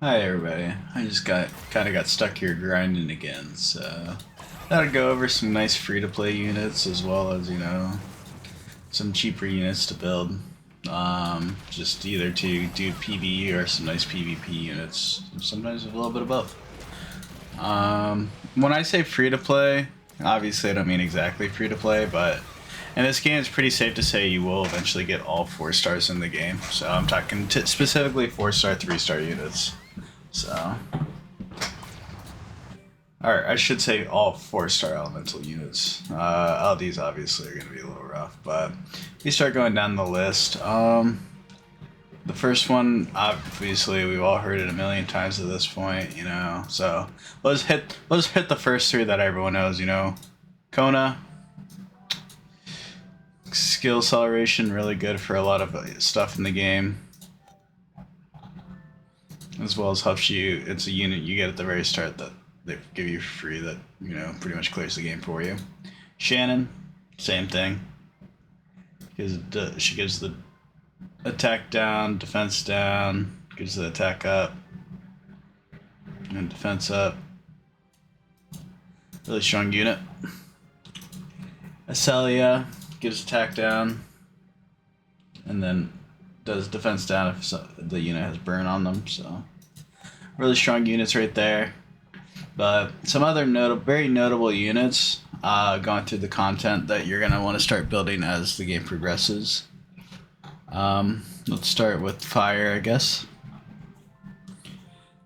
Hi everybody. I just kind of got stuck here grinding again, so thought I'd go over some nice free-to-play units as well as some cheaper units to build. Just either to do PvE or some nice PvP units. Sometimes a little bit of both. When I say free-to-play, obviously I don't mean exactly free-to-play, but in this game it's pretty safe to say you will eventually get all 4 stars in the game. So I'm talking specifically 4-star, 3-star units. So, or I should say all 4-star elemental units. LDs obviously are going to be a little rough, but if you start going down the list, the first one, obviously we've all heard it a million times at this point, So let's hit the first 3 that everyone knows, Kona, skill acceleration, really good for a lot of stuff in the game. As well as helps you. It's a unit you get at the very start that they give you free that pretty much clears the game for you. Shannon, same thing. Because she gives the attack down, defense down, gives the attack up, and defense up. Really strong unit. Acelia gives attack down, and then does defense down if the unit has burn on them. So really strong units right there. But some other very notable units going through the content that you're going to want to start building as the game progresses. Let's start with fire, I guess.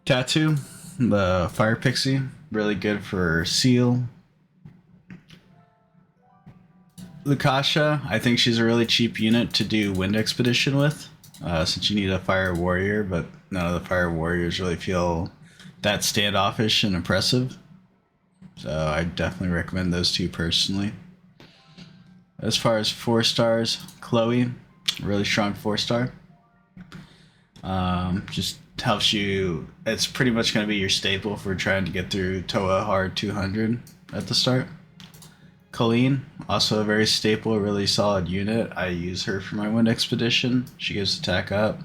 Tattoo, the fire pixie, really good for seal. Lukasha, I think she's a really cheap unit to do wind expedition with, since you need a fire warrior, but none of the fire warriors really feel that standoffish and impressive. So I definitely recommend those 2 personally. As far as 4 stars, Chloe, really strong 4-star. Just helps you. It's pretty much going to be your staple for trying to get through Toa Hard 200 at the start. Colleen, also a very staple, really solid unit. I use her for my wind expedition. She gives attack up.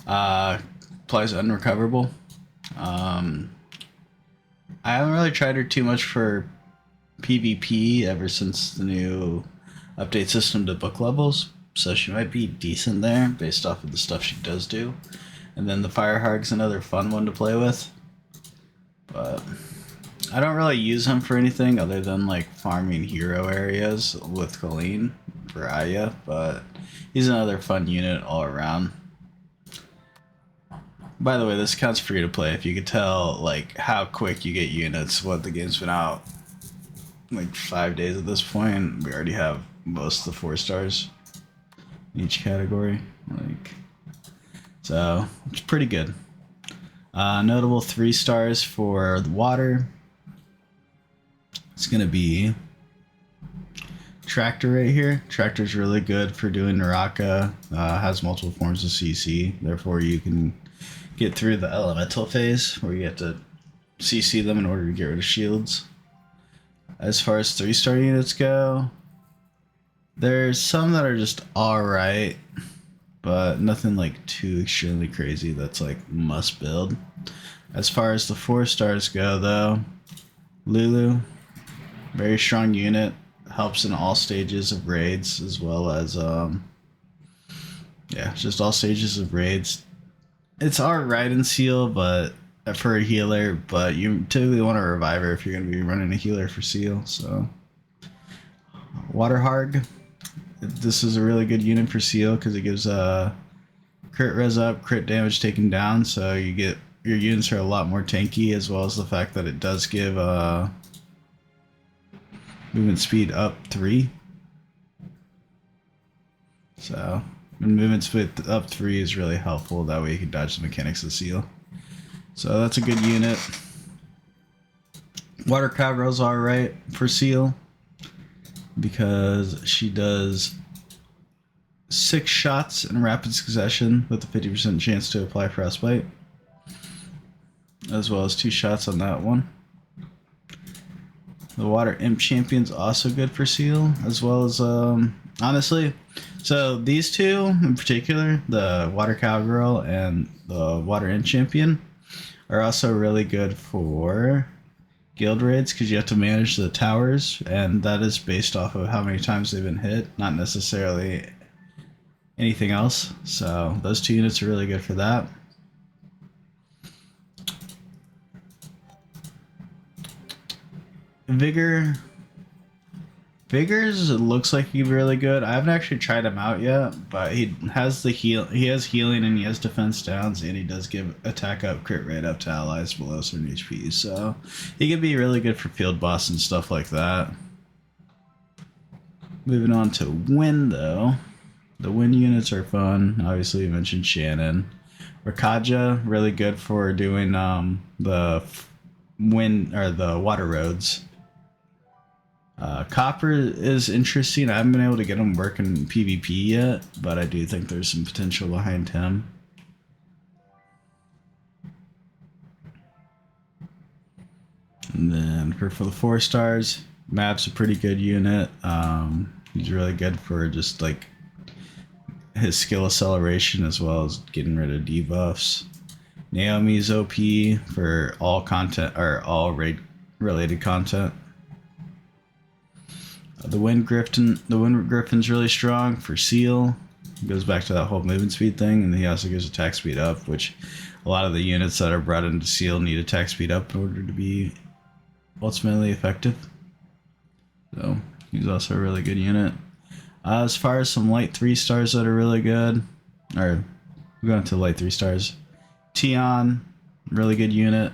Applies unrecoverable. I haven't really tried her too much for PvP ever since the new update system to book levels, so she might be decent there based off of the stuff she does do. And then the Firehawk's another fun one to play with, but I don't really use him for anything other than like farming hero areas with Colleen for Aya, but he's another fun unit all around. By the way, this counts free to play. If you could tell like how quick you get units, the game's been out like 5 days at this point. We already have most of the 4 stars in each category. So it's pretty good. Notable 3 stars for the water. It's gonna be Tractor right here. Tractor's really good for doing Naraka. Has multiple forms of CC, therefore you can get through the elemental phase where you have to CC them in order to get rid of shields. As far as 3-star units go, there's some that are just alright, but nothing like too extremely crazy that's like must build. As far as the 4 stars go though, Lulu, very strong unit, helps in all stages of raids as well as just all stages of raids. It's alright in seal, but for a healer, but you typically want a reviver if you're going to be running a healer for seal. So Waterharg, this is a really good unit for seal because it gives crit res up, crit damage taken down, so you get your units are a lot more tanky, as well as the fact that it does give movement speed up 3. So movement speed up 3 is really helpful. That way you can dodge the mechanics of seal. So that's a good unit. Water Cowgirl's alright for seal because she does 6 shots in rapid succession with a 50% chance to apply frostbite, as well as 2 shots on that one. The Water Imp Champion's also good for seal, as well as honestly, so these 2 in particular, the Water Cowgirl and the Water Imp Champion, are also really good for guild raids because you have to manage the towers, and that is based off of how many times they've been hit, not necessarily anything else. So those two units are really good for that. Vigor's looks like he'd be really good. I haven't actually tried him out yet, but he has the heal. He has healing and he has defense downs, and he does give attack up, crit rate up to allies below certain HP. So he could be really good for field boss and stuff like that. Moving on to Win though, the Win units are fun. Obviously, you mentioned Shannon. Rakaja, really good for doing the wind or the water roads. Copper is interesting. I haven't been able to get him working in PvP yet, but I do think there's some potential behind him. And then for the 4 stars, Map's a pretty good unit. He's really good for just like his skill acceleration as well as getting rid of debuffs. Naomi's OP for all content or all raid related content. The Wind Griffin's really strong for Seal. It goes back to that whole movement speed thing, and he also gives attack speed up, which a lot of the units that are brought into Seal need attack speed up in order to be ultimately effective. So he's also a really good unit. As far as some light 3 stars that are really good, or we're going to light 3 stars. Tion, really good unit.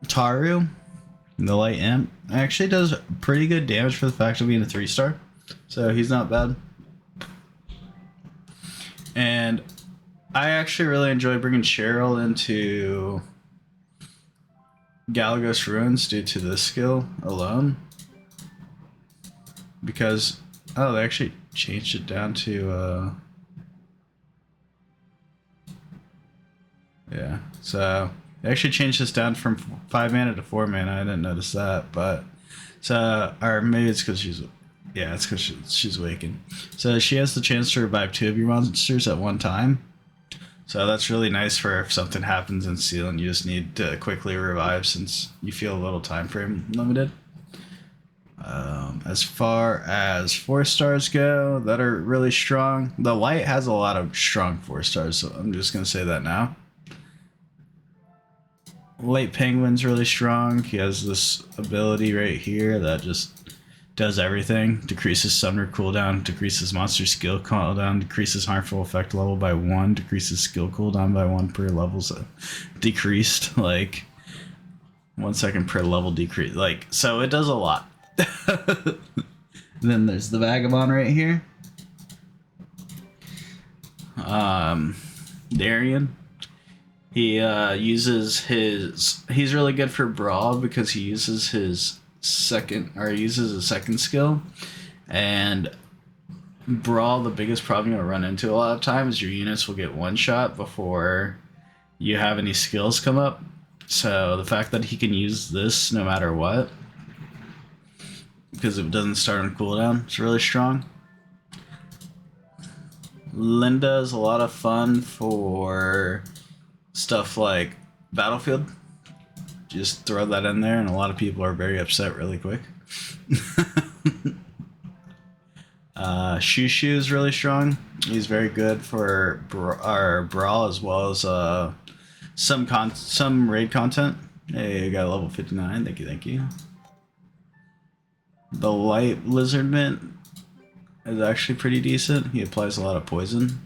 Taru, the light imp, actually does pretty good damage for the fact of being a 3 star, so he's not bad. And I actually really enjoy bringing Cheryl into Galagos Ruins due to this skill alone, because they actually changed it down to yeah, so they actually changed this down from 5 mana to 4 mana. I didn't notice that, but so, or maybe it's because she's she's awakened. So she has the chance to revive 2 of your monsters at one time. So that's really nice for if something happens in Seal and you just need to quickly revive, since you feel a little time frame limited. As far as 4 stars go that are really strong, the light has a lot of strong 4 stars, so I'm just gonna say that now. Light Penguin's really strong. He has this ability right here that just does everything. Decreases summoner cooldown, decreases monster skill cooldown, decreases harmful effect level by 1, decreases skill cooldown by 1 per level. So decreased, like 1 second per level decrease. Like, so it does a lot. Then there's the Vagabond right here. Darian. He uses his. He's really good for Brawl because he uses his a second skill. And Brawl, the biggest problem you'll run into a lot of times is your units will get one shot before you have any skills come up. So the fact that he can use this no matter what, because it doesn't start on cooldown, it's really strong. Linda is a lot of fun for stuff like Battlefield. Just throw that in there and a lot of people are very upset really quick. Shushu is really strong. He's very good for our Brawl as well as some raid content. Hey, you got a level 59. Thank you. The Light Lizard Mint is actually pretty decent. He applies a lot of poison.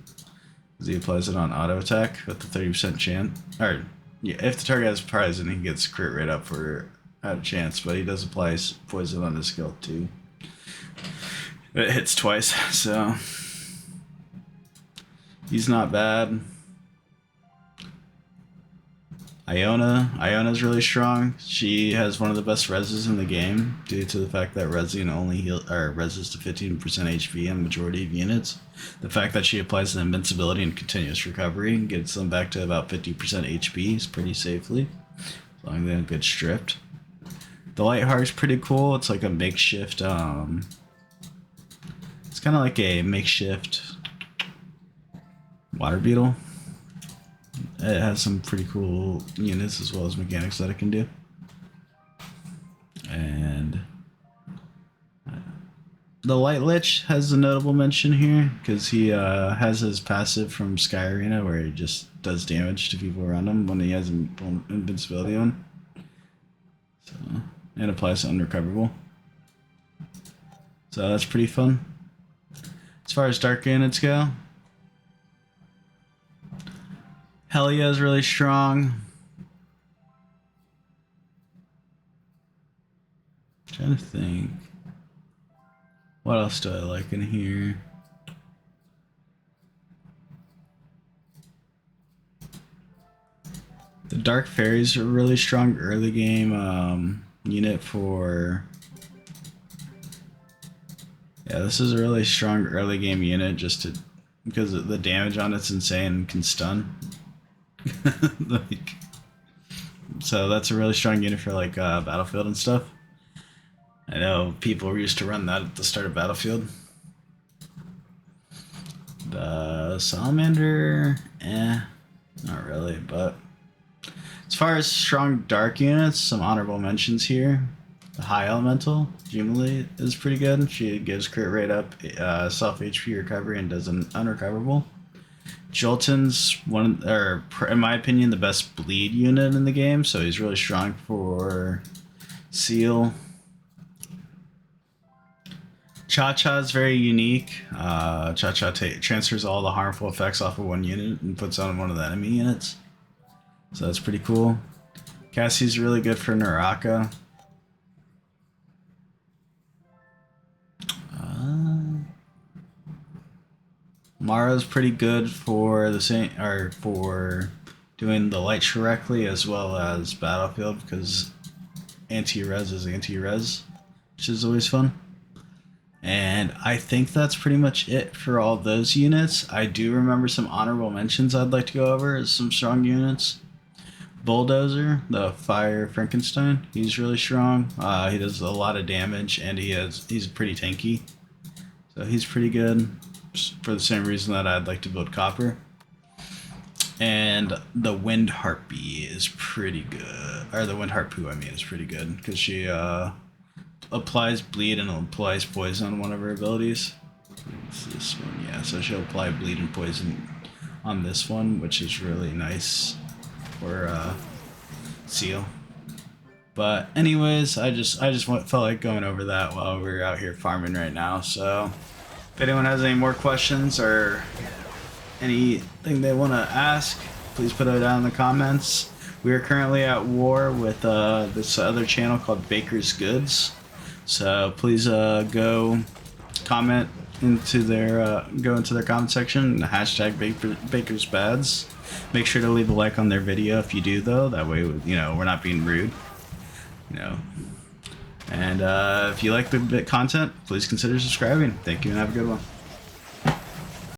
He applies it on auto attack with the 30% chance. Or, yeah, if the target has poison, he gets crit rate up for out of chance, but he does apply poison on his skill too. It hits twice, so he's not bad. Iona's really strong. She has one of the best reses in the game due to the fact that resing only reses to 15% HP in majority of units. The fact that she applies the invincibility and continuous recovery and gets them back to about 50% HP is pretty safely, as long as they don't get stripped. The Lightheart's pretty cool. It's like a makeshift. It's kind of like a makeshift. Water Beetle. It has some pretty cool units as well as mechanics that it can do. And the Light Lich has a notable mention here because he has his passive from Sky Arena where he just does damage to people around him when he has invincibility on. So, and applies to unrecoverable. So that's pretty fun. As far as dark units go, Helia is really strong. I'm trying to think. What else do I like in here? The Dark Fairies are a really strong early game unit for... Yeah, this is a really strong early game unit just to... because the damage on it's insane and can stun. Like, so that's a really strong unit for like Battlefield and stuff. I know people used to run that at the start of Battlefield. The Salamander, not really, but as far as strong dark units, some honorable mentions here. The High Elemental, Jimli, is pretty good. She gives crit rate up, self HP recovery, and does an unrecoverable. Jolton's in my opinion, the best bleed unit in the game, so he's really strong for Seal. Cha-Cha is very unique. Cha-Cha transfers all the harmful effects off of one unit and puts on one of the enemy units. So that's pretty cool. Cassie's really good for Naraka. Mara's pretty good for the same, or for doing the light correctly as well as Battlefield because anti-res is anti-res, which is always fun. And I think that's pretty much it for all those units. I do remember some honorable mentions I'd like to go over as some strong units. Bulldozer, the Fire Frankenstein, he's really strong. He does a lot of damage and he's pretty tanky. So he's pretty good for the same reason that I'd like to build Copper. And the Wind Harpy is pretty good. Or the Wind Harpoo, I mean, is pretty good because she applies bleed and applies poison on one of her abilities. It's this one, yeah. So she'll apply bleed and poison on this one, which is really nice for Seal. But anyways, I just felt like going over that while we're out here farming right now. So if anyone has any more questions or anything they want to ask, please put it down in the comments. We are currently at war with this other channel called Baker's Goods. So please go comment into their comment section and hashtag Baker's Bads. Make sure to leave a like on their video if you do though. That way, you know, we're not being rude. You know. And if you like the content, please consider subscribing. Thank you and have a good one.